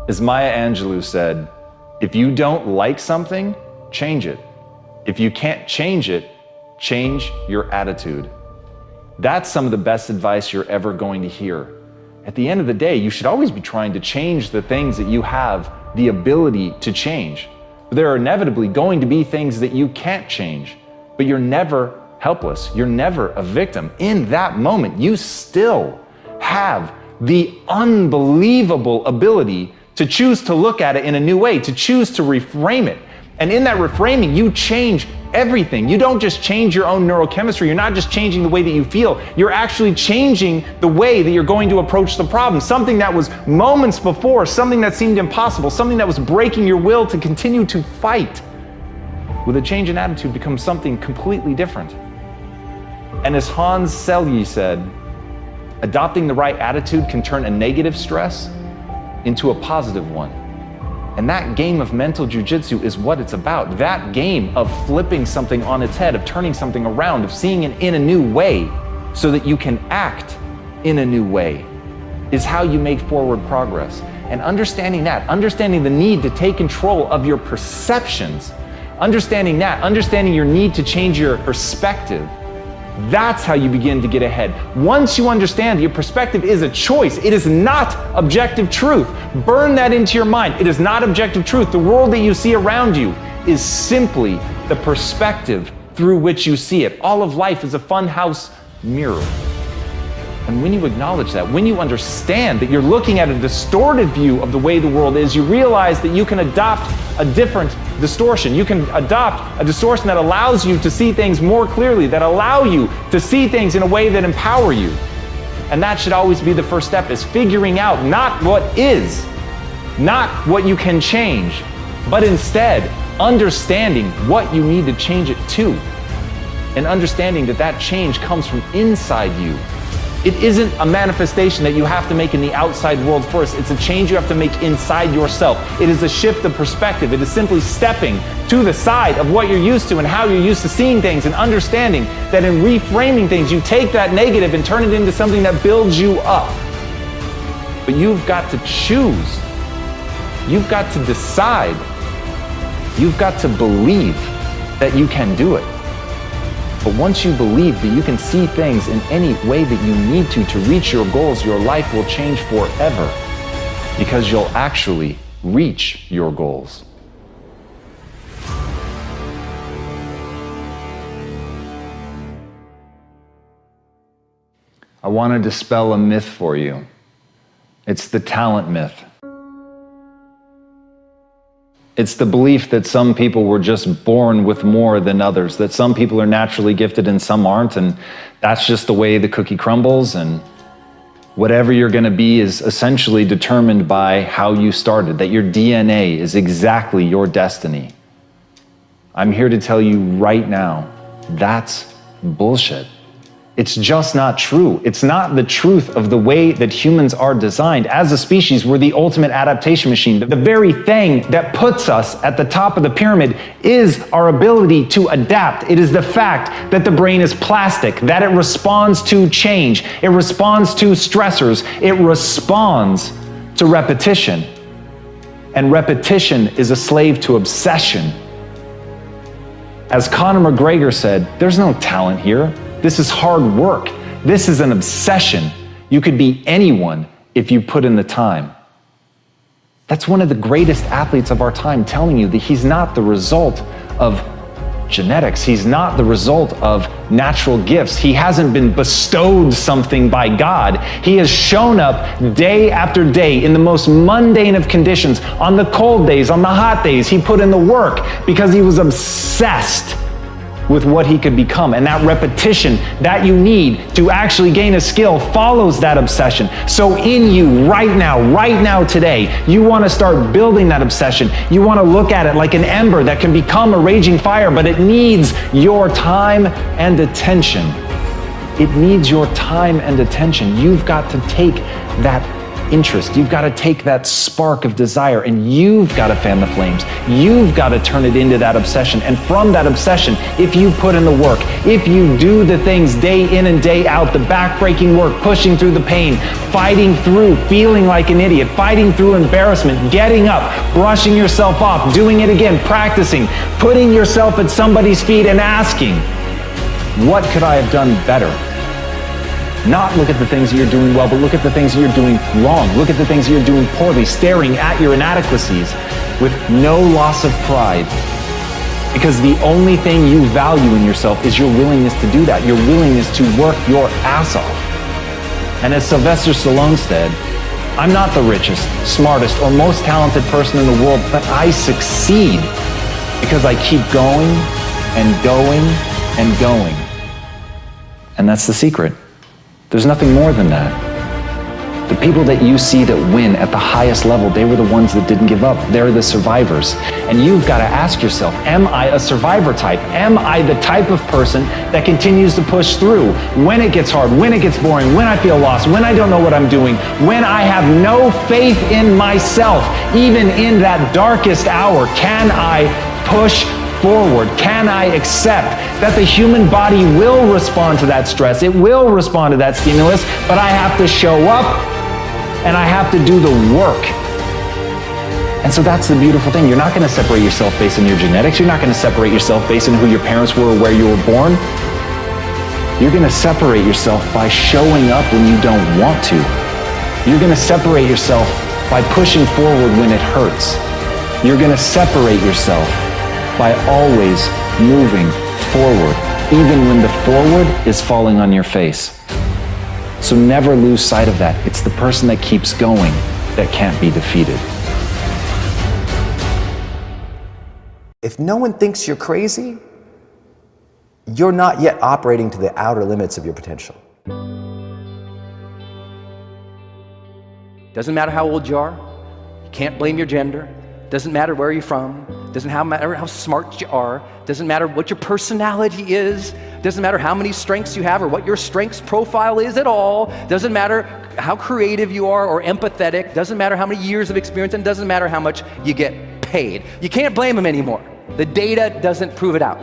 As Maya Angelou said, if you don't like something, change it. If you can't change it, change your attitude. That's some of the best advice you're ever going to hear. At the end of the day, you should always be trying to change the things that you have the ability to change. There are inevitably going to be things that you can't change, but you're never helpless. You're never a victim. In that moment, you still have the unbelievable ability to choose to look at it in a new way, to choose to reframe it. And in that reframing, you change everything. You don't just change your own neurochemistry. You're not just changing the way that you feel. You're actually changing the way that you're going to approach the problem. Something that was moments before, something that seemed impossible, something that was breaking your will to continue to fight, with a change in attitude becomes something completely different. And as Hans Selye said, adopting the right attitude can turn a negative stress into a positive one. And that game of mental jujitsu is what it's about. That game of flipping something on its head, of turning something around, of seeing it in a new way so that you can act in a new way, is how you make forward progress. And understanding that, understanding the need to take control of your perceptions, understanding your need to change your perspective, that's how you begin to get ahead. Once you understand that your perspective is a choice, it is not objective truth. Burn that into your mind. It is not objective truth. The world that you see around you is simply the perspective through which you see it. All of life is a funhouse mirror. And when you acknowledge that, when you understand that you're looking at a distorted view of the way the world is, you realize that you can adopt a different distortion. You can adopt a distortion that allows you to see things more clearly, that allow you to see things in a way that empower you. And that should always be the first step, is figuring out not what is, not what you can change, but instead understanding what you need to change it to. And understanding that that change comes from inside you. It isn't a manifestation that you have to make in the outside world first. It's a change you have to make inside yourself. It is a shift of perspective. It is simply stepping to the side of what you're used to and how you're used to seeing things, and understanding that in reframing things, you take that negative and turn it into something that builds you up. But you've got to choose. You've got to decide. You've got to believe that you can do it. But once you believe that you can see things in any way that you need to reach your goals, your life will change forever, because you'll actually reach your goals. I want to dispel a myth for you. It's the talent myth. It's the belief that some people were just born with more than others, that some people are naturally gifted and some aren't, and that's just the way the cookie crumbles, and whatever you're going to be is essentially determined by how you started, that your DNA is exactly your destiny. I'm here to tell you right now, that's bullshit. It's just not true. It's not the truth of the way that humans are designed. As a species, we're the ultimate adaptation machine. The very thing that puts us at the top of the pyramid is our ability to adapt. It is the fact that the brain is plastic, that it responds to change, it responds to stressors, it responds to repetition. And repetition is a slave to obsession. As Conor McGregor said, there's no talent here. This is hard work. This is an obsession. You could be anyone if you put in the time. That's one of the greatest athletes of our time telling you that he's not the result of genetics. He's not the result of natural gifts. He hasn't been bestowed something by God. He has shown up day after day in the most mundane of conditions. On the cold days, on the hot days, he put in the work because he was obsessed with what he could become. And that repetition that you need to actually gain a skill follows that obsession. So in you right now, today, you want to start building that obsession. You want to look at it like an ember that can become a raging fire, but it needs your time and attention. It needs your time and attention. You've got to take that interest. You've got to take that spark of desire and you've got to fan the flames. You've got to turn it into that obsession. And from that obsession, if you put in the work, if you do the things day in and day out, the backbreaking work, pushing through the pain, fighting through, feeling like an idiot, fighting through embarrassment, getting up, brushing yourself off, doing it again, practicing, putting yourself at somebody's feet and asking, what could I have done better? Not look at the things you're doing well, but look at the things you're doing wrong. Look at the things you're doing poorly, staring at your inadequacies with no loss of pride. Because the only thing you value in yourself is your willingness to do that, your willingness to work your ass off. And as Sylvester Stallone said, I'm not the richest, smartest, or most talented person in the world, but I succeed because I keep going and going and going. And that's the secret. There's nothing more than that. The people that you see that win at the highest level, they were the ones that didn't give up. They're the survivors. And you've got to ask yourself, am I a survivor type? Am I the type of person that continues to push through when it gets hard, when it gets boring, when I feel lost, when I don't know what I'm doing, when I have no faith in myself, even in that darkest hour? Can I push forward? Can I accept that the human body will respond to that stress? It will respond to that stimulus, but I have to show up and I have to do the work. And so that's the beautiful thing. You're not going to separate yourself based on your genetics. You're not going to separate yourself based on who your parents were or where you were born. You're going to separate yourself by showing up when you don't want to. You're going to separate yourself by pushing forward when it hurts. You're going to separate yourself by always moving forward, even when the forward is falling on your face. So never lose sight of that. It's the person that keeps going that can't be defeated. If no one thinks you're crazy, you're not yet operating to the outer limits of your potential. Doesn't matter how old you are. You can't blame your gender. Doesn't matter where you're from. Doesn't matter how smart you are. Doesn't matter what your personality is. Doesn't matter how many strengths you have or what your strengths profile is at all. Doesn't matter how creative you are or empathetic. Doesn't matter how many years of experience, and doesn't matter how much you get paid. You can't blame them anymore. The data doesn't prove it out.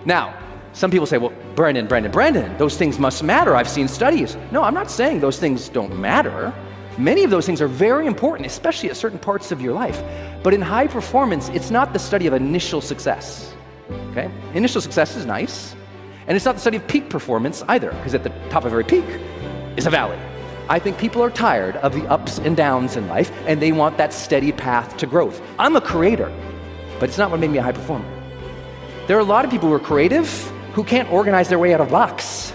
Now, some people say, well, Brendan, those things must matter. I've seen studies. No, I'm not saying those things don't matter. Many of those things are very important, especially at certain parts of your life. But in high performance, it's not the study of initial success, okay? Initial success is nice, and it's not the study of peak performance either, because at the top of every peak is a valley. I think people are tired of the ups and downs in life, and they want that steady path to growth. I'm a creator, but it's not what made me a high performer. There are a lot of people who are creative who can't organize their way out of a box.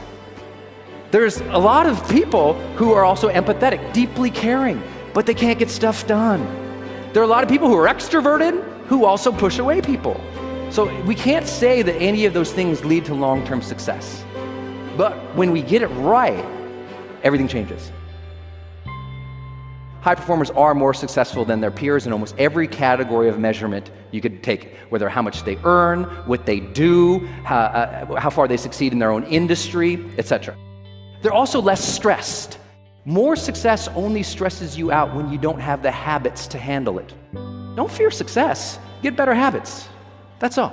There's a lot of people who are also empathetic, deeply caring, but they can't get stuff done. There are a lot of people who are extroverted who also push away people. So we can't say that any of those things lead to long-term success. But when we get it right, everything changes. High performers are more successful than their peers in almost every category of measurement you could take, whether how much they earn, what they do, how far they succeed in their own industry, etc. They're also less stressed. More success only stresses you out when you don't have the habits to handle it. Don't fear success, get better habits. That's all.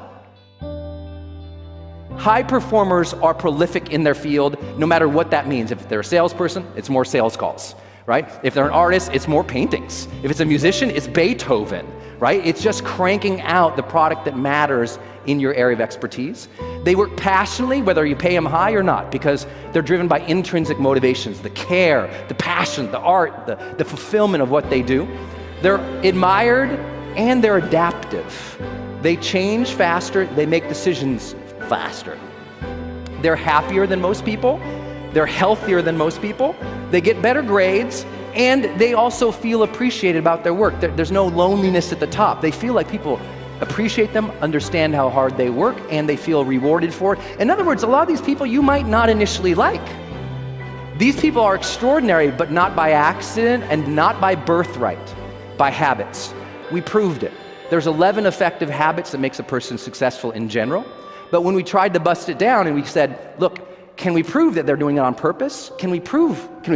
High performers are prolific in their field, no matter what that means. If they're a salesperson, it's more sales calls, right? If they're an artist, it's more paintings. If it's a musician, it's Beethoven, right? It's just cranking out the product that matters in your area of expertise. They work passionately, whether you pay them high or not, because they're driven by intrinsic motivations, the care, the passion, the art, the fulfillment of what they do. They're admired and they're adaptive. They change faster, they make decisions faster. They're happier than most people, they're healthier than most people, they get better grades, and they also feel appreciated about their work. There's no loneliness at the top. They feel like people appreciate them, understand how hard they work, and they feel rewarded for it. In other words, a lot of these people you might not initially like. These people are extraordinary, but not by accident and not by birthright, by habits. We proved it. There's 11 effective habits that makes a person successful in general, but when we tried to bust it down and we said, look, can we prove that they're doing it on purpose? Can we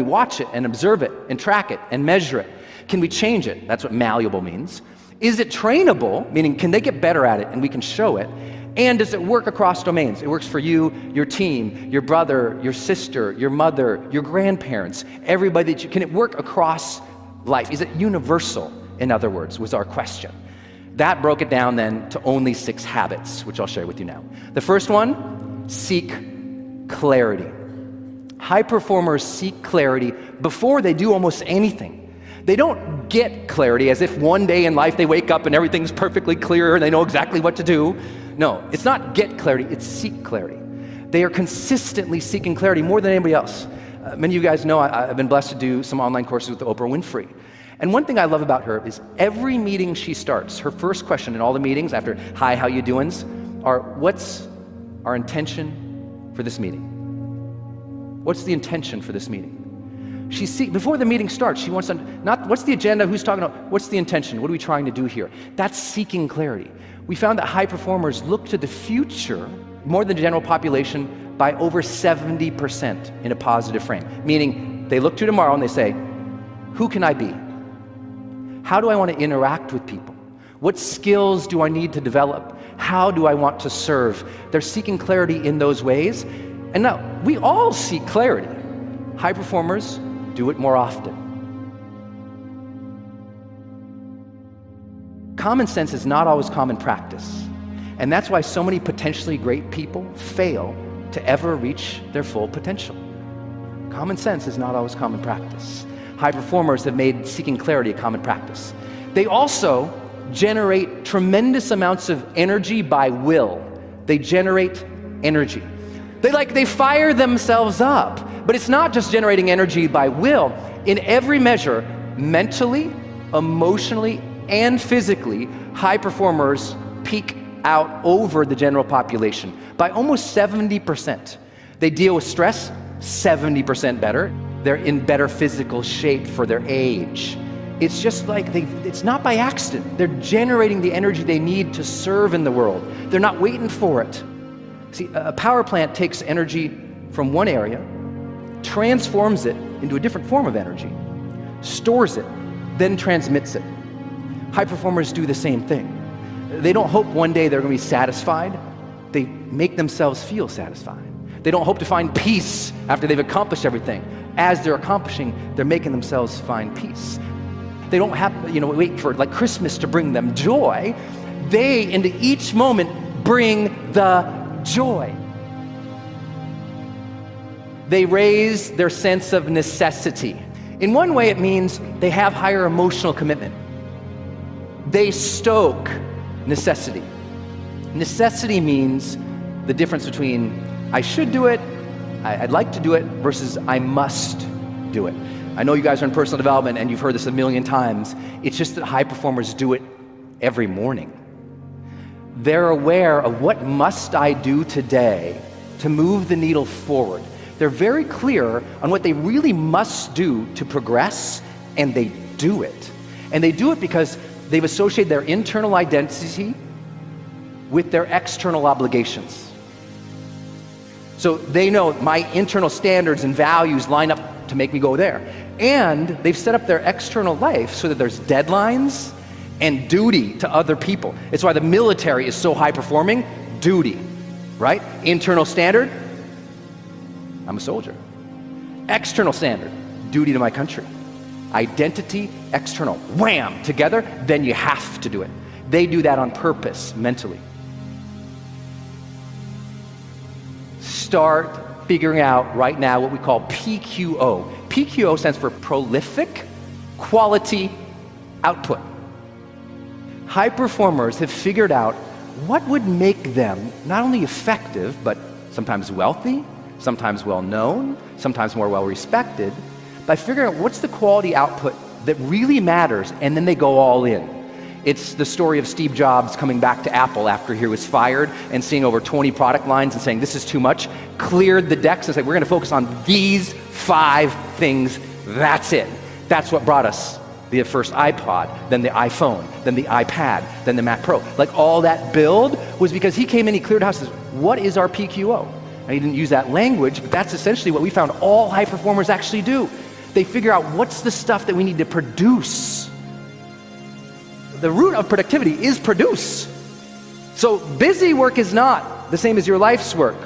watch it and observe it and track it and measure it? Can we change it? That's what malleable means. Is it trainable? Meaning, can they get better at it and we can show it? And does it work across domains? It works for you, your team, your brother, your sister, your mother, your grandparents, everybody that you, can it work across life? Is it universal, in other words, was our question. That broke it down then to only 6 habits, which I'll share with you now. The first one, seek clarity. High performers seek clarity before they do almost anything. They don't get clarity as if one day in life they wake up and everything's perfectly clear and they know exactly what to do. No, it's not get clarity, it's seek clarity. They are consistently seeking clarity more than anybody else. Many of you guys know I've been blessed to do some online courses with Oprah Winfrey. And one thing I love about her is every meeting she starts, her first question in all the meetings after, hi, how you doings, are what's our intention for this meeting? What's the intention for this meeting? Before the meeting starts, she wants to, not what's the agenda, who's talking about, what's the intention, what are we trying to do here? That's seeking clarity. We found that high performers look to the future more than the general population by over 70% in a positive frame. Meaning, they look to tomorrow and they say, who can I be? How do I want to interact with people? What skills do I need to develop? How do I want to serve? They're seeking clarity in those ways. And now, we all seek clarity. High performers do it more often. Common sense is not always common practice. And that's why so many potentially great people fail to ever reach their full potential. Common sense is not always common practice. High performers have made seeking clarity a common practice. They also generate tremendous amounts of energy by will. They generate energy. They fire themselves up. But it's not just generating energy by will. In every measure, mentally, emotionally, and physically, high performers peak out over the general population by almost 70%. They deal with stress 70% better. They're in better physical shape for their age. It's just it's not by accident. They're generating the energy they need to serve in the world. They're not waiting for it. See, a power plant takes energy from one area, transforms it into a different form of energy, stores it, then transmits it. High performers do the same thing. They don't hope one day they're going to be satisfied. They make themselves feel satisfied. They don't hope to find peace after they've accomplished everything. As they're accomplishing, they're making themselves find peace. They don't have, wait for like Christmas to bring them joy. They, into each moment, bring the joy. They raise their sense of necessity. In one way, it means they have higher emotional commitment. They stoke necessity. Necessity means the difference between I should do it, I'd like to do it, versus I must do it. I know you guys are in personal development and you've heard this a million times. It's just that high performers do it every morning. They're aware of what must I do today to move the needle forward. They're very clear on what they really must do to progress, and they do it. And they do it because they've associated their internal identity with their external obligations. So they know my internal standards and values line up to make me go there. And they've set up their external life so that there's deadlines and duty to other people. It's why the military is so high performing. Duty, right? Internal standard, I'm a soldier. External standard, duty to my country. Identity, external, wham, together, then you have to do it. They do that on purpose, mentally. Start figuring out right now what we call PQO. PQO stands for prolific quality output. High performers have figured out what would make them not only effective, but sometimes wealthy, sometimes well-known, sometimes more well-respected, by figuring out what's the quality output that really matters, and then they go all in. It's the story of Steve Jobs coming back to Apple after he was fired and seeing over 20 product lines and saying, this is too much, cleared the decks and said, we're going to focus on these 5 things, that's it. That's what brought us the first iPod, then the iPhone, then the iPad, then the Mac Pro. Like all that build was because he came in, he cleared house, says, what is our PQO? he didn't use that language, but that's essentially what we found all high performers actually do. They figure out what's the stuff that we need to produce. The root of productivity is produce. So busy work is not the same as your life's work.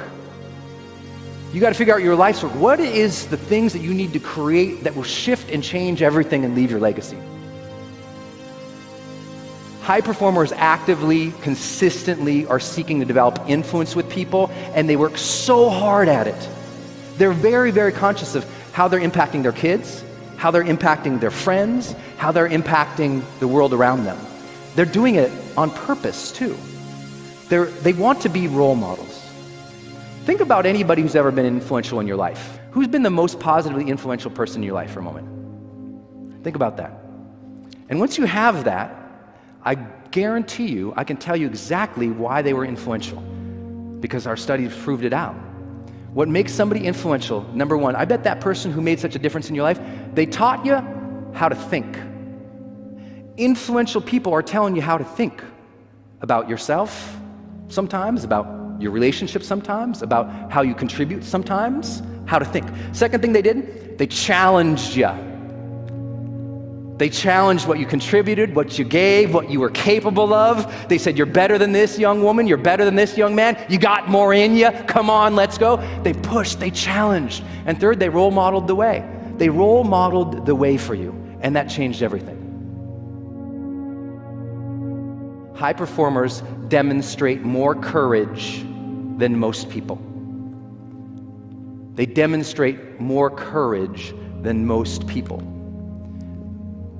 You got to figure out your life's work. What is the things that you need to create that will shift and change everything and leave your legacy? High performers actively, consistently are seeking to develop influence with people, and they work so hard at it. They're very, very conscious of how they're impacting their kids, how they're impacting their friends, how they're impacting the world around them. They're doing it on purpose, too. They want to be role models. Think about anybody who's ever been influential in your life. Who's been the most positively influential person in your life for a moment? Think about that. And once you have that, I guarantee you, I can tell you exactly why they were influential, because our studies proved it out. What makes somebody influential, number one, I bet that person who made such a difference in your life, they taught you how to think. Influential people are telling you how to think about yourself sometimes, about your relationship sometimes, about how you contribute sometimes, how to think. Second thing they did, they challenged you. They challenged what you contributed, what you gave, what you were capable of. They said, you're better than this young woman, you're better than this young man, you got more in you, come on, let's go. They pushed, they challenged. And third, they role modeled the way. They role modeled the way for you, and that changed everything. High performers demonstrate more courage than most people. They demonstrate more courage than most people.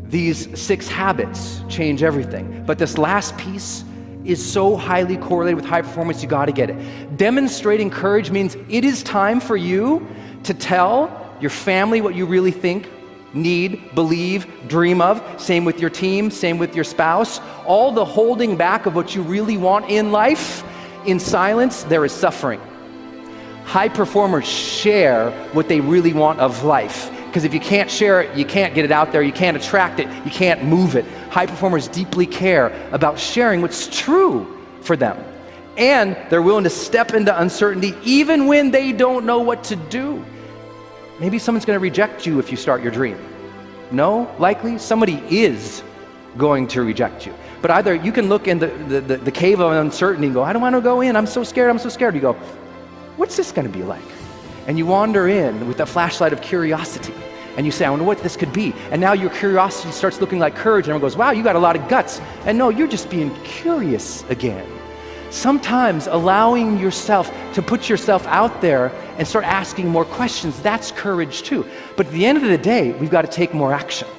These 6 habits change everything. But this last piece is so highly correlated with high performance, you gotta get it. Demonstrating courage means it is time for you to tell your family what you really think, need, believe, dream of. Same with your team, same with your spouse. All the holding back of what you really want in life, in silence, there is suffering. High performers share what they really want of life. Because if you can't share it, you can't get it out there, you can't attract it, you can't move it. High performers deeply care about sharing what's true for them. And they're willing to step into uncertainty even when they don't know what to do. Maybe someone's going to reject you if you start your dream. No, likely somebody is going to reject you. But either you can look in the cave of uncertainty and go, I don't want to go in, I'm so scared, I'm so scared. You go, what's this going to be like? And you wander in with a flashlight of curiosity. And you say, I wonder what this could be. And now your curiosity starts looking like courage. And everyone goes, wow, you got a lot of guts. And no, you're just being curious again. Sometimes allowing yourself to put yourself out there and start asking more questions, that's courage too. But at the end of the day, we've got to take more action.